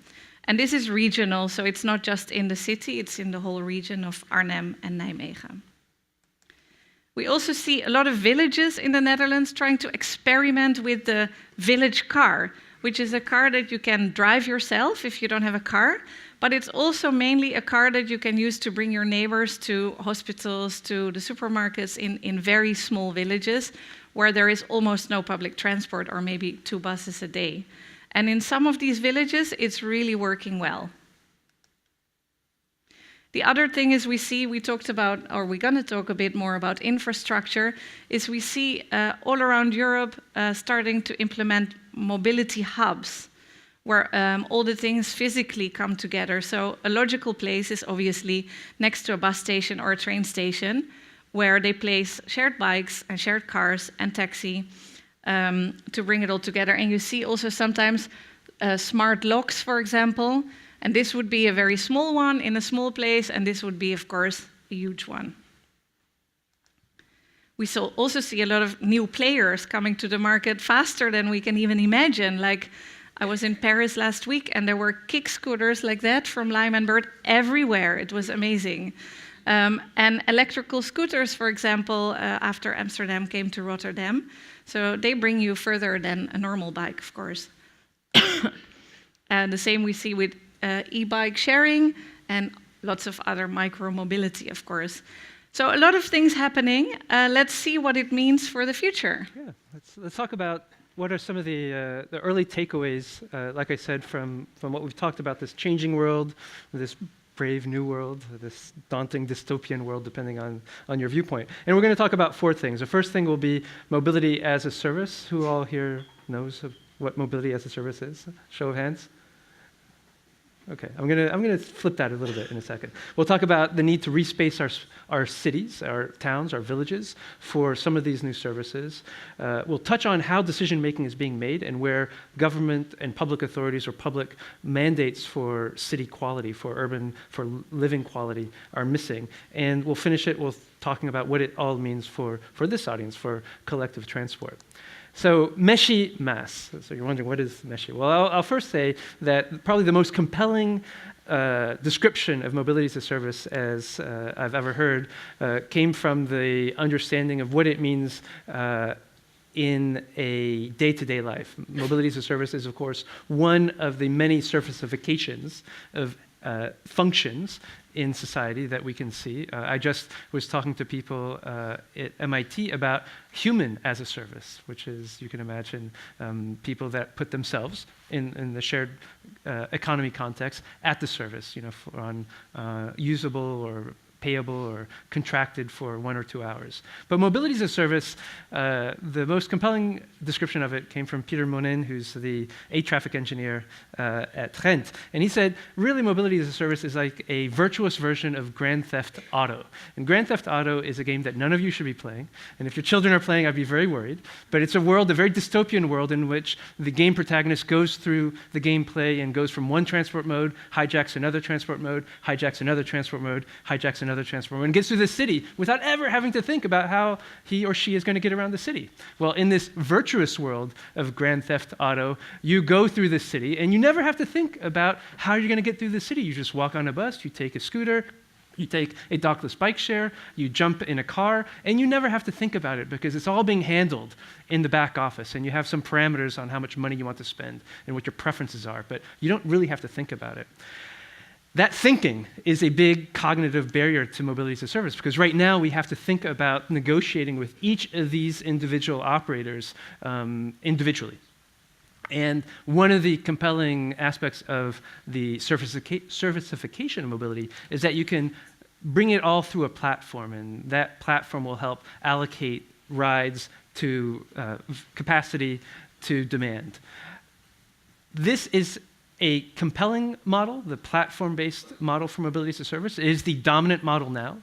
S3: And this is regional, so it's not just in the city, it's in the whole region of Arnhem and Nijmegen. We also see a lot of villages in the Netherlands trying to experiment with the village car, which is a car that you can drive yourself if you don't have a car, but it's also mainly a car that you can use to bring your neighbors to hospitals, to the supermarkets in very small villages where there is almost no public transport or maybe 2 buses a day. And in some of these villages, it's really working well. The other thing is we talked about, or we're going to talk a bit more about infrastructure, is we see all around Europe starting to implement mobility hubs where all the things physically come together. So a logical place is obviously next to a bus station or a train station where they place shared bikes and shared cars and taxi to bring it all together. And you see also sometimes smart locks, for example, and this would be a very small one in a small place, and this would be, of course, a huge one. We also see a lot of new players coming to the market faster than we can even imagine. Like, I was in Paris last week, and there were kick scooters like that from Lime & Bird everywhere. It was amazing. And electrical scooters, for example, after Amsterdam came to Rotterdam. So they bring you further than a normal bike, of course. And the same we see with e-bike sharing and lots of other micro-mobility, of course. So a lot of things happening. Let's see what it means for the future.
S4: Yeah, let's talk about what are some of the early takeaways, like I said, from what we've talked about, this changing world, this brave new world, this daunting dystopian world, depending on your viewpoint. And we're going to talk about 4 things. The first thing will be mobility as a service. Who all here knows what mobility as a service is? Show of hands. Okay, I'm gonna flip that a little bit in a second. We'll talk about the need to respace our cities, our towns, our villages for some of these new services. We'll touch on how decision-making is being made and where government and public authorities or public mandates for city quality, for living quality are missing. And we'll finish it with talking about what it all means for this audience, for collective transport. So Meshi Mass. So you're wondering, what is Meshi? Well, I'll first say that probably the most compelling description of mobility as a service as I've ever heard came from the understanding of what it means in a day-to-day life. Mobility as a service is, of course, one of the many surfacifications of functions in society that we can see. I just was talking to people at MIT about human as a service, which is, you can imagine, people that put themselves in the shared economy context at the service, on usable or payable or contracted for 1 or 2 hours. But mobility as a service, the most compelling description of it came from Peter Monin, who's the air traffic engineer at Ghent. And he said, really, mobility as a service is like a virtuous version of Grand Theft Auto. And Grand Theft Auto is a game that none of you should be playing. And if your children are playing, I'd be very worried. But it's a very dystopian world in which the game protagonist goes through the gameplay and goes from one transport mode, hijacks another transport mode, hijacks another transport mode, hijacks another transport mode, and gets through the city without ever having to think about how he or she is going to get around the city. Well, in this virtuous world of Grand Theft Auto, you go through the city, and you never have to think about how you're going to get through the city. You just walk on a bus, you take a scooter, you take a dockless bike share, you jump in a car, and you never have to think about it because it's all being handled in the back office, and you have some parameters on how much money you want to spend and what your preferences are, but you don't really have to think about it. That thinking is a big cognitive barrier to mobility as a service, because right now we have to think about negotiating with each of these individual operators individually. And one of the compelling aspects of the servicification of mobility is that you can bring it all through a platform, and that platform will help allocate rides to capacity to demand. This is a compelling model, the platform-based model for mobility as a service. It is the dominant model now.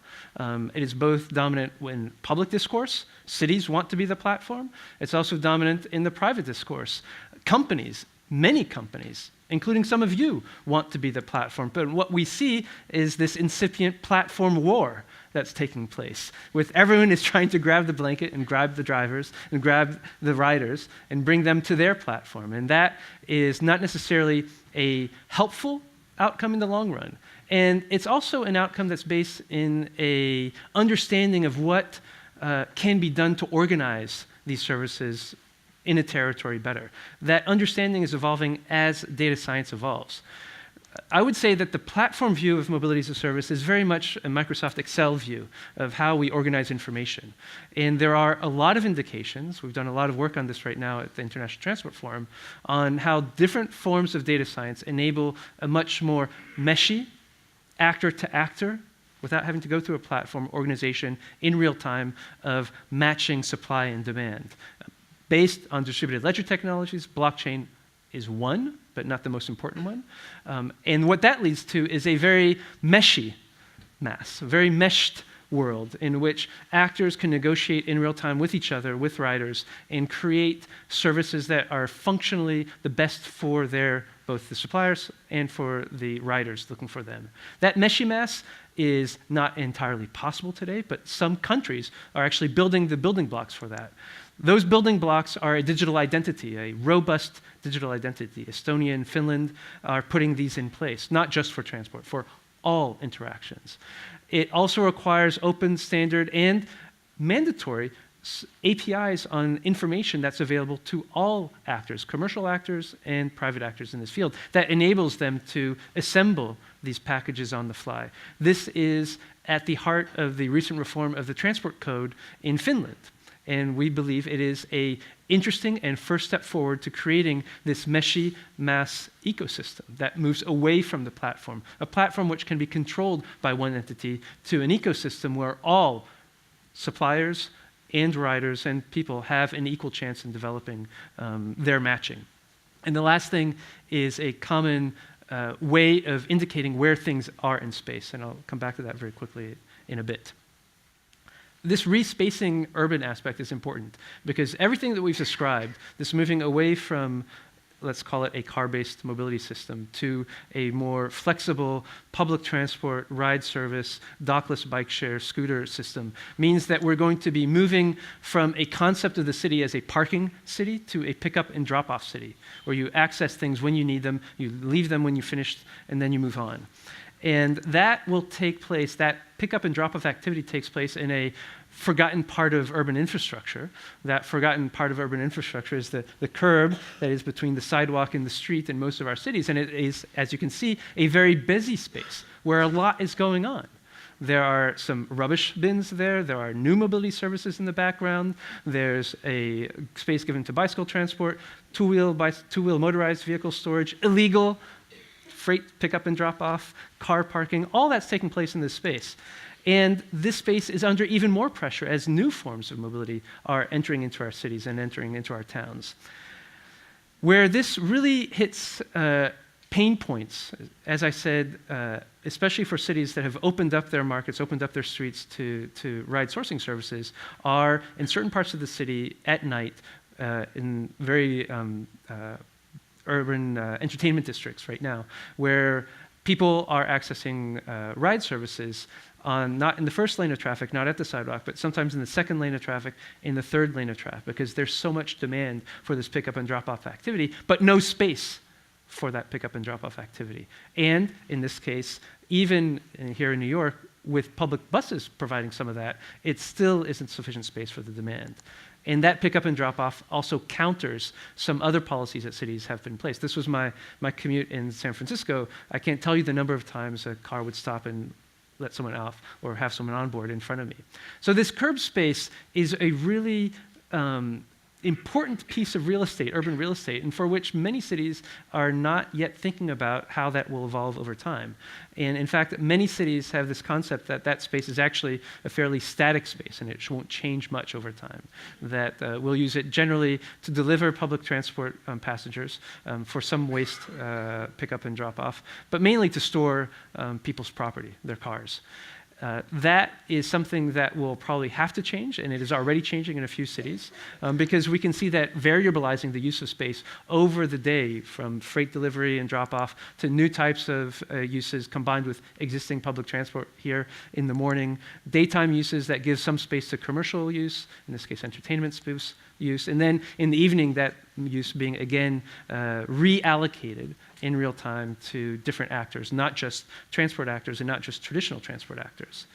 S4: It is both dominant in public discourse. Cities want to be the platform. It's also dominant in the private discourse. Companies Many companies, including some of you, want to be the platform. But what we see is this incipient platform war that's taking place, with everyone is trying to grab the blanket and grab the drivers and grab the riders and bring them to their platform. And that is not necessarily a helpful outcome in the long run. And it's also an outcome that's based in an understanding of what can be done to organize these services in a territory better. That understanding is evolving as data science evolves. I would say that the platform view of mobility as a service is very much a Microsoft Excel view of how we organize information. And there are a lot of indications, we've done a lot of work on this right now at the International Transport Forum, on how different forms of data science enable a much more meshy, actor-to-actor, without having to go through a platform organization in real time of matching supply and demand. Based on distributed ledger technologies, blockchain is one, but not the most important one. And what that leads to is a very meshy mass, a very meshed world in which actors can negotiate in real time with each other, with riders, and create services that are functionally the best for both the suppliers and for the riders looking for them. That meshy mass is not entirely possible today, but some countries are actually building the building blocks for that. Those building blocks are a digital identity, a robust digital identity. Estonia and Finland are putting these in place, not just for transport, for all interactions. It also requires open, standard, and mandatory APIs on information that's available to all actors, commercial actors and private actors in this field, that enables them to assemble these packages on the fly. This is at the heart of the recent reform of the transport code in Finland. And we believe it is an interesting and first step forward to creating this meshy mass ecosystem that moves away from the platform, a platform which can be controlled by one entity, to an ecosystem where all suppliers and riders and people have an equal chance in developing their matching. And the last thing is a common way of indicating where things are in space, and I'll come back to that very quickly in a bit. This respacing urban aspect is important because everything that we've described, this moving away from, let's call it a car-based mobility system, to a more flexible public transport, ride service, dockless bike share, scooter system, means that we're going to be moving from a concept of the city as a parking city to a pickup and drop-off city, where you access things when you need them, you leave them when you finished, and then you move on. And that will take place, that pickup and drop-off activity takes place in a forgotten part of urban infrastructure. That forgotten part of urban infrastructure is the curb that is between the sidewalk and the street in most of our cities. And it is, as you can see, a very busy space where a lot is going on. There are some rubbish bins there. There are new mobility services in the background. There's a space given to bicycle transport, two-wheel motorized vehicle storage, illegal freight pickup and drop off, car parking, all that's taking place in this space. And this space is under even more pressure as new forms of mobility are entering into our cities and entering into our towns. Where this really hits pain points, as I said, especially for cities that have opened up their markets, opened up their streets to ride sourcing services, are in certain parts of the city at night in very urban entertainment districts right now, where people are accessing ride services not in the first lane of traffic, not at the sidewalk, but sometimes in the second lane of traffic, in the third lane of traffic, because there's so much demand for this pickup and drop-off activity, but no space for that pickup and drop-off activity. And in this case, even here in New York, with public buses providing some of that, it still isn't sufficient space for the demand. And that pickup and drop-off also counters some other policies that cities have in place. This was my commute in San Francisco. I can't tell you the number of times a car would stop and let someone off or have someone on board in front of me. So this curb space is a really important piece of real estate, urban real estate, and for which many cities are not yet thinking about how that will evolve over time. And in fact, many cities have this concept that that space is actually a fairly static space and it won't change much over time. That we'll use it generally to deliver public transport passengers for some waste pickup and drop off, but mainly to store people's property, their cars. That is something that will probably have to change, and it is already changing in a few cities, because we can see that variabilizing the use of space over the day, from freight delivery and drop-off to new types of uses combined with existing public transport here in the morning, daytime uses that give some space to commercial use, in this case entertainment use, and then in the evening that use being again reallocated in real time to different actors, not just transport actors and not just traditional transport actors.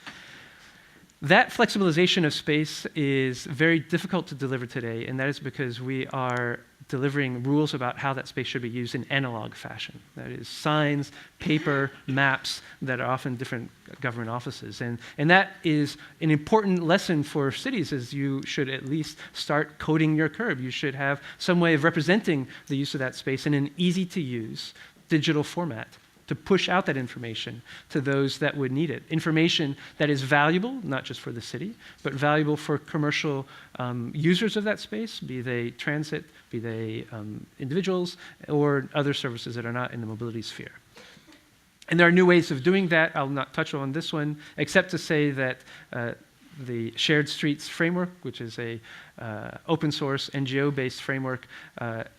S4: That flexibilization of space is very difficult to deliver today, and that is because we are delivering rules about how that space should be used in analog fashion. That is signs, paper, maps that are often different government offices. And that is an important lesson for cities, is you should at least start coding your curb. You should have some way of representing the use of that space in an easy-to-use digital format to push out that information to those that would need it. Information that is valuable, not just for the city, but valuable for commercial users of that space, be they transit, be they individuals, or other services that are not in the mobility sphere. And there are new ways of doing that. I'll not touch on this one, except to say that the Shared Streets framework, which is a open source NGO-based framework,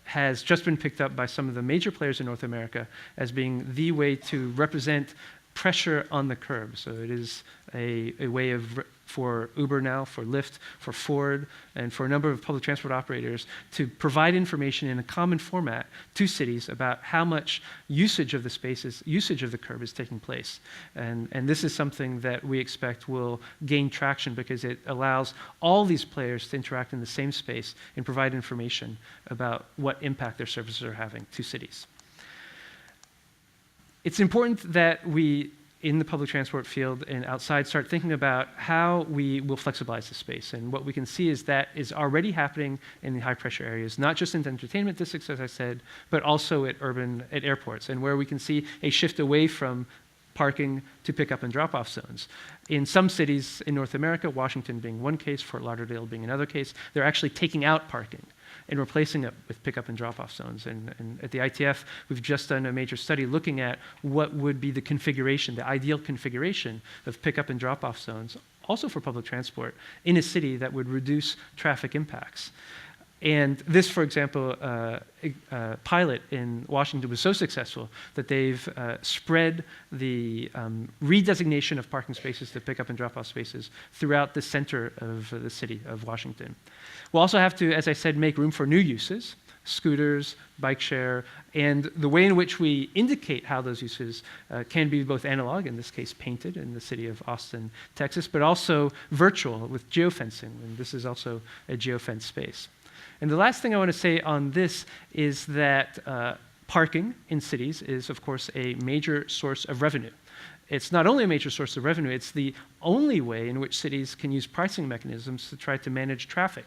S4: has just been picked up by some of the major players in North America as being the way to represent pressure on the curb. So it is a way for Uber now, for Lyft, for Ford, and for a number of public transport operators to provide information in a common format to cities about how much usage of the spaces, usage of the curb is taking place. And this is something that we expect will gain traction because it allows all these players to interact in the same space and provide information about what impact their services are having to cities. It's important that we, in the public transport field and outside, start thinking about how we will flexibilize the space. And what we can see is that is already happening in the high-pressure areas, not just in the entertainment districts, as I said, but also at airports, and where we can see a shift away from parking to pick-up and drop-off zones. In some cities in North America, Washington being one case, Fort Lauderdale being another case, they're actually taking out parking and replacing it with pickup and drop-off zones. And at the ITF, we've just done a major study looking at what would be the configuration, the ideal configuration of pickup and drop-off zones, also for public transport, in a city that would reduce traffic impacts. And this, for example, pilot in Washington was so successful that they've spread the redesignation of parking spaces to pick-up and drop-off spaces throughout the center of the city of Washington. We'll also have to, as I said, make room for new uses, scooters, bike share, and the way in which we indicate how those uses can be both analog, in this case painted in the city of Austin, Texas, but also virtual with geofencing, and this is also a geofenced space. And the last thing I want to say on this is that parking in cities is, of course, a major source of revenue. It's not only a major source of revenue, it's the only way in which cities can use pricing mechanisms to try to manage traffic.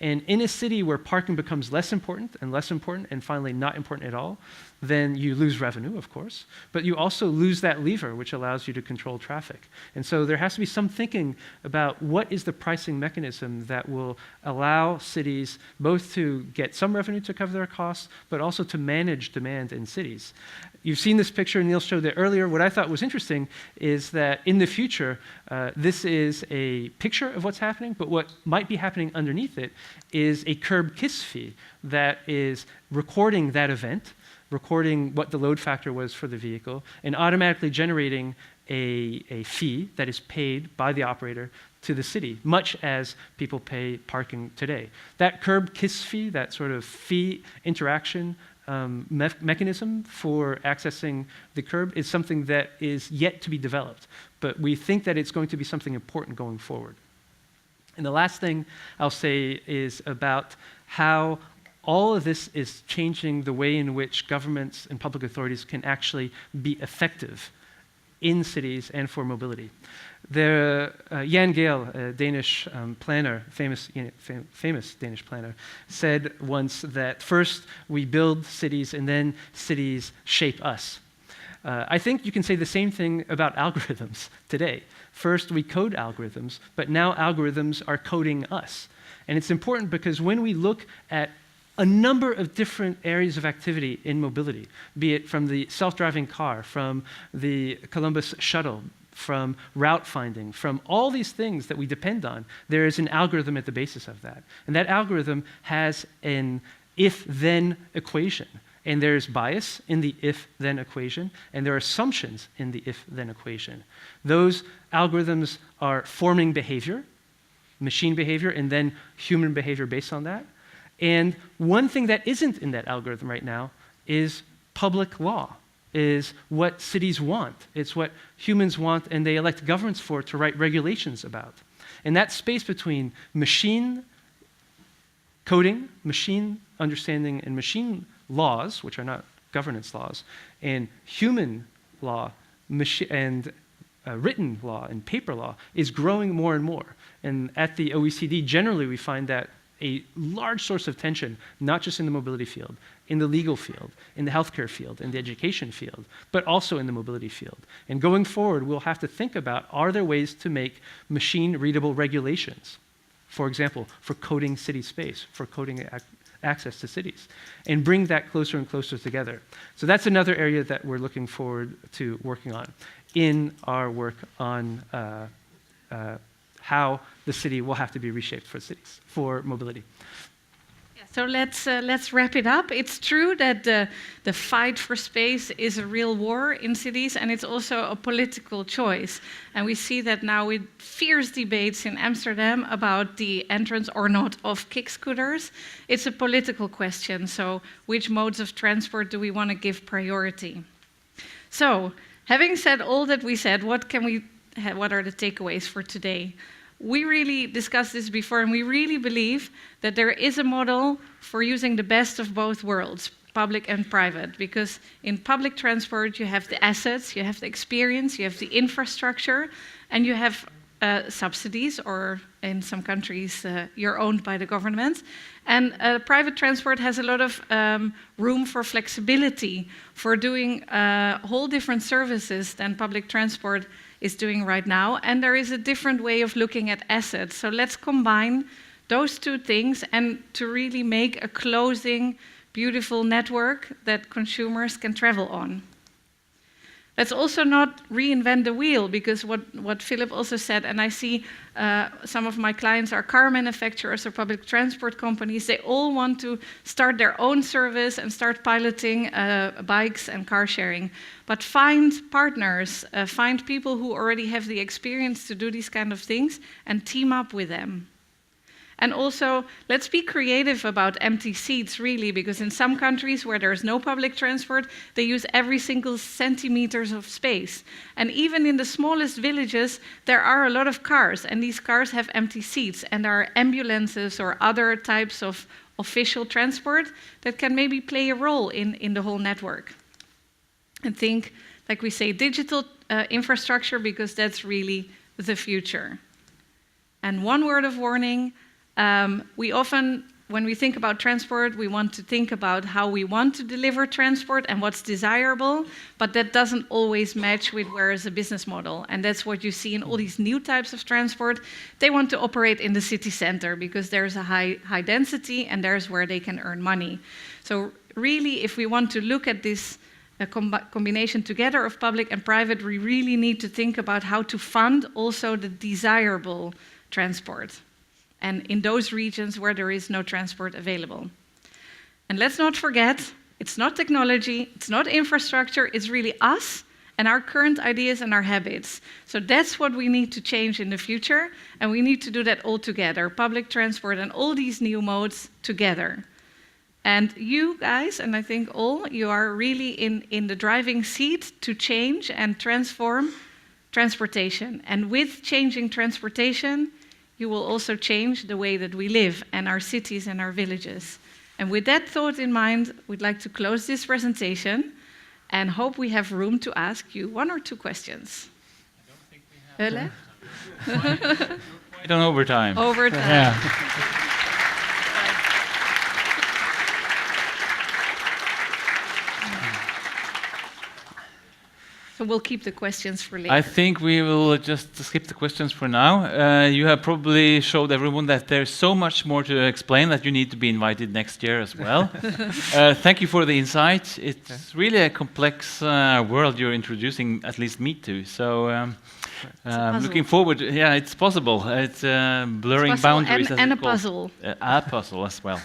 S4: And in a city where parking becomes less important and finally not important at all, then you lose revenue, of course, but you also lose that lever which allows you to control traffic. And so there has to be some thinking about what is the pricing mechanism that will allow cities both to get some revenue to cover their costs, but also to manage demand in cities. You've seen this picture, Neil showed it earlier. What I thought was interesting is that in the future, this is a picture of what's happening, but what might be happening underneath it is a curb kiss fee that is recording that event, recording what the load factor was for the vehicle, and automatically generating a fee that is paid by the operator to the city, much as people pay parking today. That curb kiss fee, that sort of fee interaction mechanism for accessing the curb is something that is yet to be developed, but we think that it's going to be something important going forward. And the last thing I'll say is about how all of this is changing the way in which governments and public authorities can actually be effective in cities and for mobility. Jan Gehl, a Danish planner, famous Danish planner, said once that first we build cities and then cities shape us. I think you can say the same thing about algorithms today. First we code algorithms, but now algorithms are coding us. And it's important because when we look at a number of different areas of activity in mobility, be it from the self-driving car, from the Columbus shuttle, from route finding, from all these things that we depend on, there is an algorithm at the basis of that. And that algorithm has an if-then equation. And there's bias in the if-then equation, and there are assumptions in the if-then equation. Those algorithms are forming behavior, machine behavior, and then human behavior based on that. And one thing that isn't in that algorithm right now is public law, is what cities want. It's what humans want, and they elect governments for to write regulations about. And that space between machine coding, machine understanding, and machine laws, which are not governance laws, and human law, and written law and paper law is growing more and more. And at the OECD, generally, we find that a large source of tension, not just in the mobility field, in the legal field, in the healthcare field, in the education field, but also in the mobility field. And going forward, we'll have to think about, are there ways to make machine-readable regulations? For example, for coding city space, for coding access to cities, and bring that closer and closer together. So that's another area that we're looking forward to working on in our work on how the city will have to be reshaped for cities, for mobility.
S3: So let's wrap it up. It's true that the fight for space is a real war in cities, and it's also a political choice. And we see that now with fierce debates in Amsterdam about the entrance or not of kick scooters. It's a political question. So which modes of transport do we want to give priority? So having said all that we said, what are the takeaways for today? We really discussed this before, and we really believe that there is a model for using the best of both worlds, public and private, because in public transport you have the assets, you have the experience, you have the infrastructure, and you have subsidies, or in some countries you're owned by the government. And private transport has a lot of room for flexibility, for doing whole different services than public transport is doing right now, and there is a different way of looking at assets. So let's combine those two things and to really make a closing, beautiful network that consumers can travel on. Let's also not reinvent the wheel, because what Philippe also said, and I see some of my clients are car manufacturers or public transport companies, they all want to start their own service and start piloting bikes and car sharing. But find partners, find people who already have the experience to do these kind of things and team up with them. And also, let's be creative about empty seats, really, because in some countries where there's no public transport, they use every single centimeters of space. And even in the smallest villages, there are a lot of cars, and these cars have empty seats, and there are ambulances or other types of official transport that can maybe play a role in the whole network. And think, like we say, digital infrastructure, because that's really the future. And one word of warning, we often, when we think about transport, we want to think about how we want to deliver transport and what's desirable, but that doesn't always match with where is the business model. And that's what you see in all these new types of transport. They want to operate in the city center because there's a high density and there's where they can earn money. So really, if we want to look at this combination together of public and private, we really need to think about how to fund also the desirable transport, and in those regions where there is no transport available. And let's not forget, it's not technology, it's not infrastructure, it's really us and our current ideas and our habits. So that's what we need to change in the future, and we need to do that all together, public transport and all these new modes together. And you guys, and I think all, you are really in the driving seat to change and transform transportation. And with changing transportation, you will also change the way that we live and our cities and our villages. And with that thought in mind, we'd like to close this presentation and hope we have room to ask you one or two questions.
S2: I don't think we have
S3: time.
S2: Quite on overtime.
S3: Overtime.
S2: Yeah.
S3: So we'll keep the questions for later.
S2: I think we will just skip the questions for now. You have probably showed everyone that there's so much more to explain that you need to be invited next year as well. Thank you for the insight. It's really a complex world you're introducing, at least me to. So looking forward. Yeah, it's possible. It's blurring
S3: It's possible
S2: boundaries.
S3: and a
S2: it's called.
S3: puzzle.
S2: A puzzle as well.